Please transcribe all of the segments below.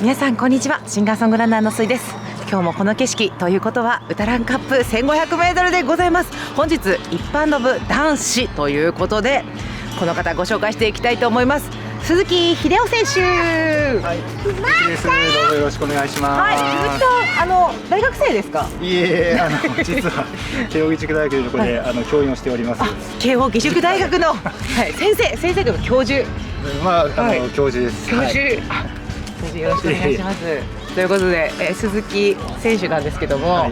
皆さんこんにちは。シンガーソングランナーのすいです。今日もこの景色ということはウタランカップ 1500m でございます。本日一般の部男子ということでこの方ご紹介していきたいと思います。鈴木秀夫選手。はい、鈴木です。どうぞよろしくお願いします。はい、鈴木さん、大学生ですか？いえ、実は慶應義塾大学というところで、教員をしております。慶應義塾大学の、はい、先生と教授。まあ、教授です。教授。よろしくお願いします。ということで、鈴木選手なんですけども、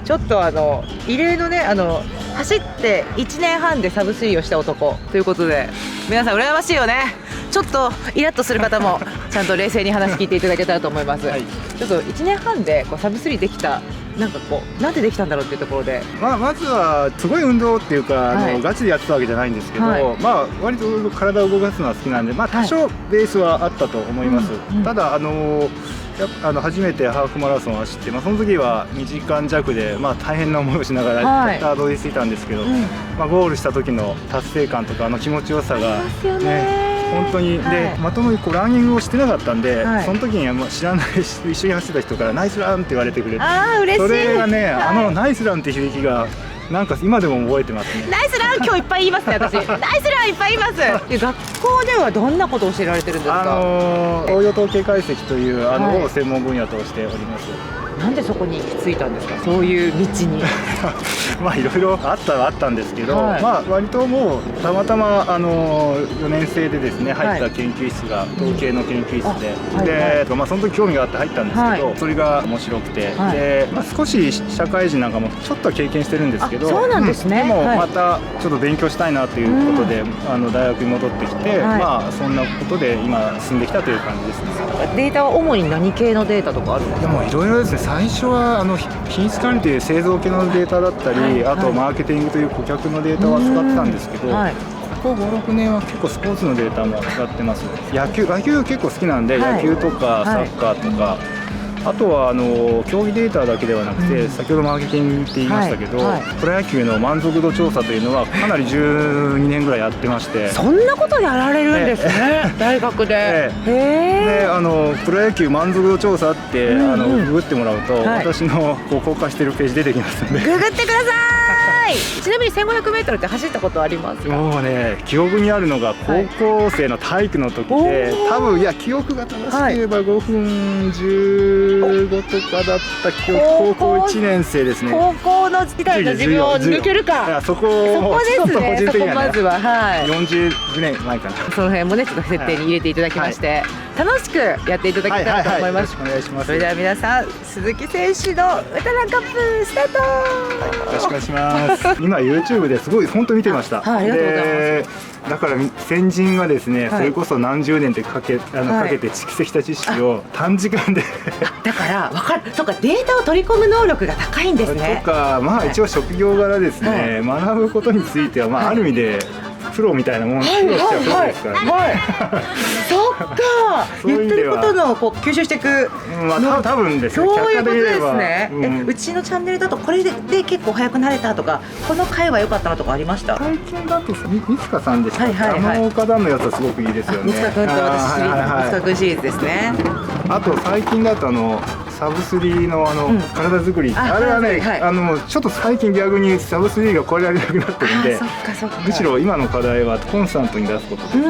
ちょっと異例のね走って1年半でサブ3をした男ということで、皆さん羨ましいよね。ちょっとイラッとする方もちゃんと冷静に話聞いていただけたらと思います。ちょっと1年半でサブ3できた、なんでできたんだろうっていうところで、まずはすごい運動っていうか、ガチでやってたわけじゃないんですけど、割と体を動かすのは好きなんで、多少ベースはあったと思います。ただ初めてハーフマラソンを走って、その時は2時間弱で、大変な思いをしながらたどり着いたんですけど、ゴールした時の達成感とか気持ちよさがね、本当にで、まともにランニングをしてなかったんで、その時には知らない一緒に走ってた人からナイスランって言われてくれて、それがね、ナイスランって響きがなんか今でも覚えてますね。ナイスラン今日いっぱい言いますね、私。ナイスランいっぱい言います。学校ではどんなことを教えられてるんですか？応用統計解析というを専門分野としております。なんでそこに行き着いたんですか？そういう道に。いろいろあったんですけど、割ともうたまたま4年生でですね入った研究室が統計の研究室で、その時興味があって入ったんですけど、それが面白くて、で少し社会人なんかもちょっとは経験してるんですけど、そうなんですね。でもまたちょっと勉強したいなということで大学に戻ってきて、そんなことで今進んできたという感じですね。データは主に何系のデータとかあるんですか？でもいろいろですね。最初は品質管理という製造系のデータだったり、あとマーケティングという顧客のデータを扱ってたんですけど、ここ5、6年は結構スポーツのデータも扱ってます。野球結構好きなんで、野球とかサッカーとか、あとは競技データだけではなくて、先ほどマーケティングって言いましたけど、プロ野球の満足度調査というのはかなり12年ぐらいやってまして。そんなことやられるんですね、大学で。でプロ野球満足度調査ってググってもらうと、私の公開してるページ出てきますので、ググってください。ちなみに 1500m って走ったことありますか？もうね、記憶にあるのが高校生の体育の時で、多分記憶が正しければ5分15とかだった記憶。高校1年生ですね。高校の時代の授業を抜けるか。そこですね。そこまずは40年前かな。その辺もねちょっと設定に入れていただきまして、楽しくやっていただけたらと思います。お願いします。それでは皆さん、鈴木選手のウタランカップスタート。よろしくお願いします。今 YouTube ですごい本当見てました。ありがとうございます。だから先人がですね、それこそ何十年でかけて蓄積した知識を短時間でだからそうか、データを取り込む能力が高いんですね。とか、一応職業柄ですね、学ぶことについてはある意味でプロみたいなもん、プロしちゃうことですからね。そっか、言ってることの吸収していく、多分ですね。そういうことですね。うちのチャンネルだとこれで結構早くなれたとか、この回は良かったなとかありました？最近だと三塚さんでしたっけ？岡田のやつはすごくいいですよね。三塚君と私シリーズ、三塚君シリーズですね。あと最近だとサブ3の体作り、あれはね、ちょっと最近逆にサブ3が超えられなくなってるんで、むしろ今の課題はコンスタントに出すことですね。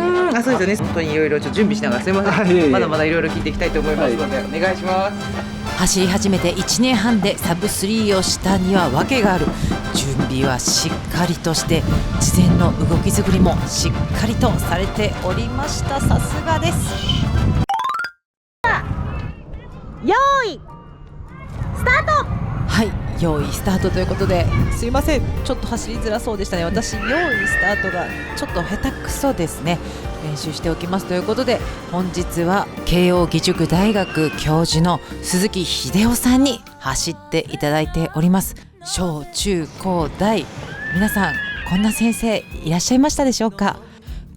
そうですよね。本当にいろいろ準備しながら、すみません。まだまだいろいろ聞いていきたいと思いますので、お願いします。走り始めて1年半でサブ3をしたには訳がある。準備はしっかりとして、事前の動き作りもしっかりとされておりました。さすがです。用意スタート。はい、用意スタートということで、すいません、ちょっと走りづらそうでしたね。私、用意スタートがちょっと下手くそですね。練習しておきますということで、本日は慶應義塾大学教授の鈴木秀夫さんに走っていただいております。小中高大、皆さんこんな先生いらっしゃいましたでしょうか？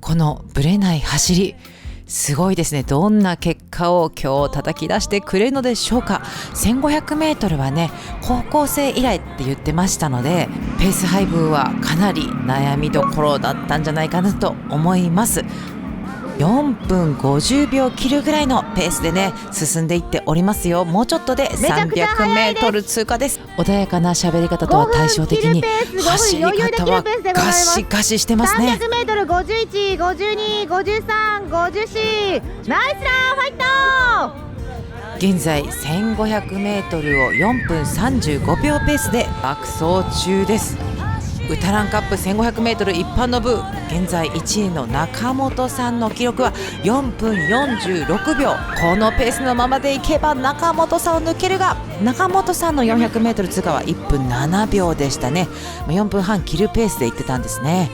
このぶれない走り、すごいですね。どんな結果を今日叩き出してくれるのでしょうか。 1500m はね、高校生以来って言ってましたので、ペース配分はかなり悩みどころだったんじゃないかなと思います。4分50秒切るぐらいのペースでね進んでいっておりますよ。もうちょっとで 300m 通過です。穏やかな喋り方とは対照的に走り方はガシガシしてますね。 300m、51、52、53、54、ナイスランファイト。現在 1500m を4分35秒ペースで爆走中です。ウタランカップ 1500m 一般の部現在1位の中本さんの記録は4分46秒。このペースのままでいけば中本さんを抜けるが、中本さんの 400m 通過は1分7秒でしたね。4分半切るペースでいってたんですね。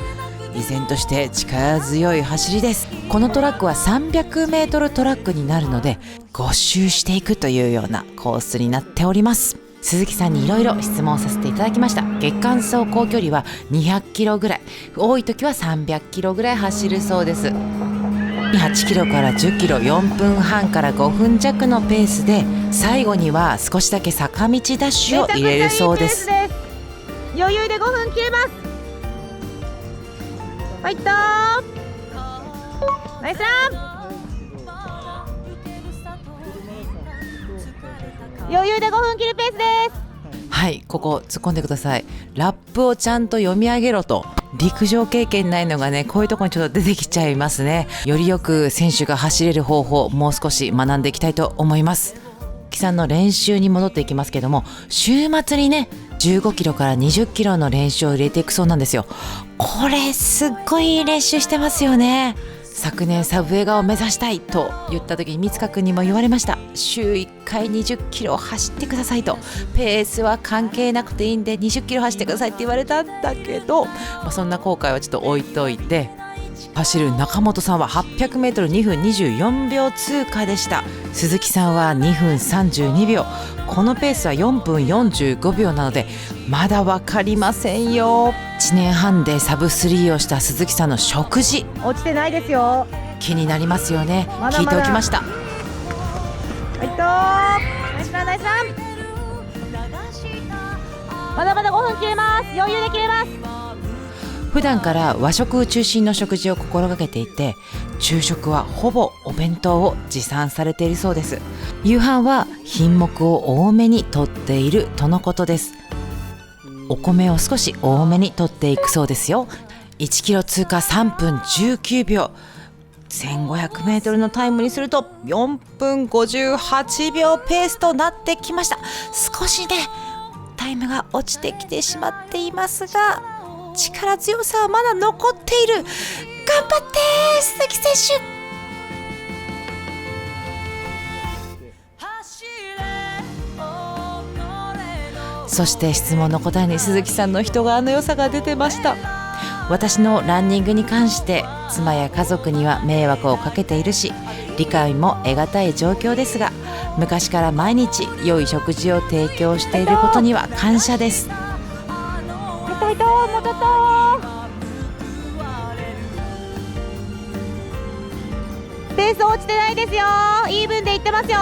依然として力強い走りです。このトラックは 300m トラックになるので5周していくというようなコースになっております。鈴木さんにいろいろ質問させていただきました。月間走行距離は200キロぐらい、多い時は300キロぐらい走るそうです。8キロから10キロ、4分半から5分弱のペースで、最後には少しだけ坂道ダッシュを入れるそうです。余裕で5分切れます。ファイトー、ナイスラン。余裕で5分切るペースです。はい、ここ突っ込んでください。ラップをちゃんと読み上げろと。陸上経験ないのがね、こういうところにちょっと出てきちゃいますね。よりよく選手が走れる方法、もう少し学んでいきたいと思います。木さんの練習に戻っていきますけども、週末にね15キロから20キロの練習を入れていくそうなんですよ。これすっごいいい練習してますよね。昨年サブウェガを目指したいと言った時に三塚君にも言われました。週1回20キロ走ってくださいと。ペースは関係なくていいんで20キロ走ってくださいって言われたんだけど、そんな後悔はちょっと置いといて、走る中本さんは 800m2 分24秒通過でした。鈴木さんは2分32秒。このペースは4分45秒なのでまだ分かりませんよ。1年半でサブ3をした鈴木さんの食事、落ちてないですよ。気になりますよね。まだまだ聞いておきました。ファイトー、ナイスランナイスラン。まだまだ5分切れます。余裕で切れます。普段から和食中心の食事を心がけていて、昼食はほぼお弁当を持参されているそうです。夕飯は品目を多めにとっているとのことです。お米を少し多めにとっていくそうですよ。1キロ通過3分19秒、1500m のタイムにすると4分58秒ペースとなってきました。少しねタイムが落ちてきてしまっていますが、力強さはまだ残っている。頑張って鈴木選手。そして質問の答えに鈴木さんの人柄の良さが出てました。私のランニングに関して妻や家族には迷惑をかけているし、理解も得難い状況ですが、昔から毎日良い食事を提供していることには感謝です。もうちょっとペース落ちてないですよ。イーブンでいってますよ。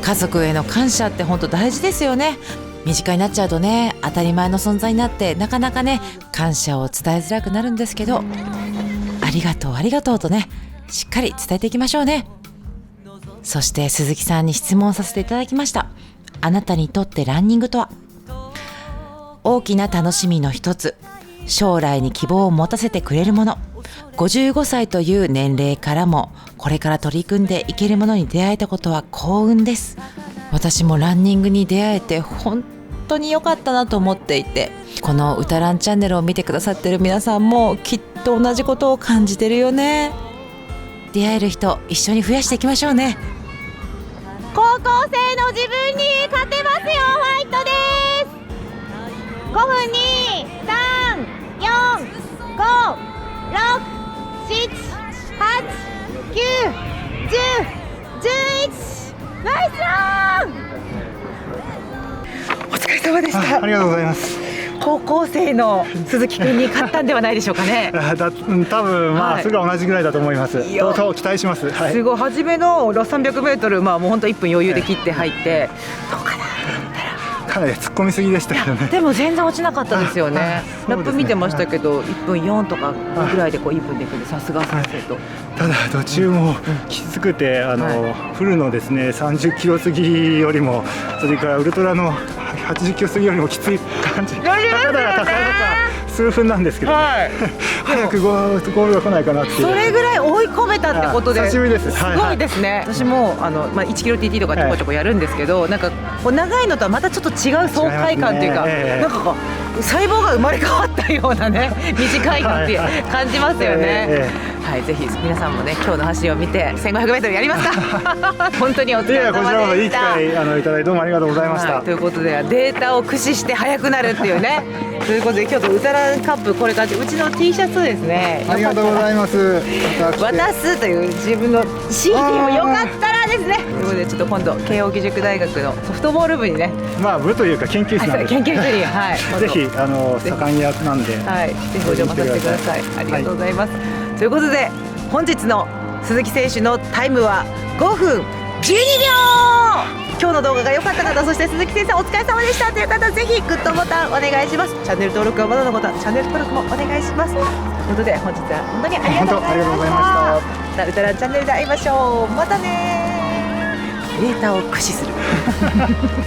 家族への感謝って本当大事ですよね。身近になっちゃうとね、当たり前の存在になってなかなかね感謝を伝えづらくなるんですけど、ありがとうありがとうとねしっかり伝えていきましょうね。そして鈴木さんに質問させていただきました。あなたにとってランニングとは？大きな楽しみの一つ、将来に希望を持たせてくれるもの。55歳という年齢からもこれから取り組んでいけるものに出会えたことは幸運です。私もランニングに出会えて本当に良かったなと思っていて、この歌ランチャンネルを見てくださってる皆さんもきっと同じことを感じてるよね。出会える人一緒に増やしていきましょうね。高校生の自分に勝てますよ。ファイトです。5分に3、4、5、6、7、8、9、10、11。ナイスラン。お疲れ様でした。ありがとうございます。高校生の鈴木君に勝ったんではないでしょうかね。多分まあ、それが同じぐらいだと思います。と期待します。すごい。初めの300m、もう本当1分余裕で切って入って、どうかなと思ったらかなり突っ込みすぎでしたけどね。でも全然落ちなかったですよね。ラップ見てましたけど、はい1分4とかぐらいでこうイーブンでいくんで、さすが先生と。ただ途中もきつくて、フルのですね30キロ過ぎよりも、それからウルトラの80キロ過ぎよりもきつい感じ。ただ数分なんですけど、ね、はい、早くゴールが来ないかなっていう。それぐらい追い込めたってことで、久しぶりです。すごいですね。私も1キロ TT とかちょこちょこやるんですけど、なんかこう長いのとはまたちょっと違う爽快感というか、なんかこう細胞が生まれ変わったようなね短いのって感じますよね。はい、ぜひ皆さんもね今日の走りを見て 1500m やりますか。本当にお疲れ様でした。こちらこそいい機会いただいてどうもありがとうございました。ということでデータを駆使して速くなるっていうね。ということで今日のウタラカップ、これからうちの T シャツですね。ありがとうございます。渡すという自分の CD もよかったらですね。ということでちょっと今度慶應義塾大学のソフトボール部にね、部というか研究室なんで、研究室にぜひ盛んにやつなんで、ぜひお邪魔させてください。ありがとうございます。ということで本日の鈴木選手のタイムは5分12秒。今日の動画が良かった方、そして鈴木先生お疲れ様でしたという方、ぜひグッドボタンお願いします。チャンネル登録はまだの方、チャンネル登録もお願いします。ということで本日は本当にありがとうございました。またウタランチャンネルで会いましょう。またね。データを駆使する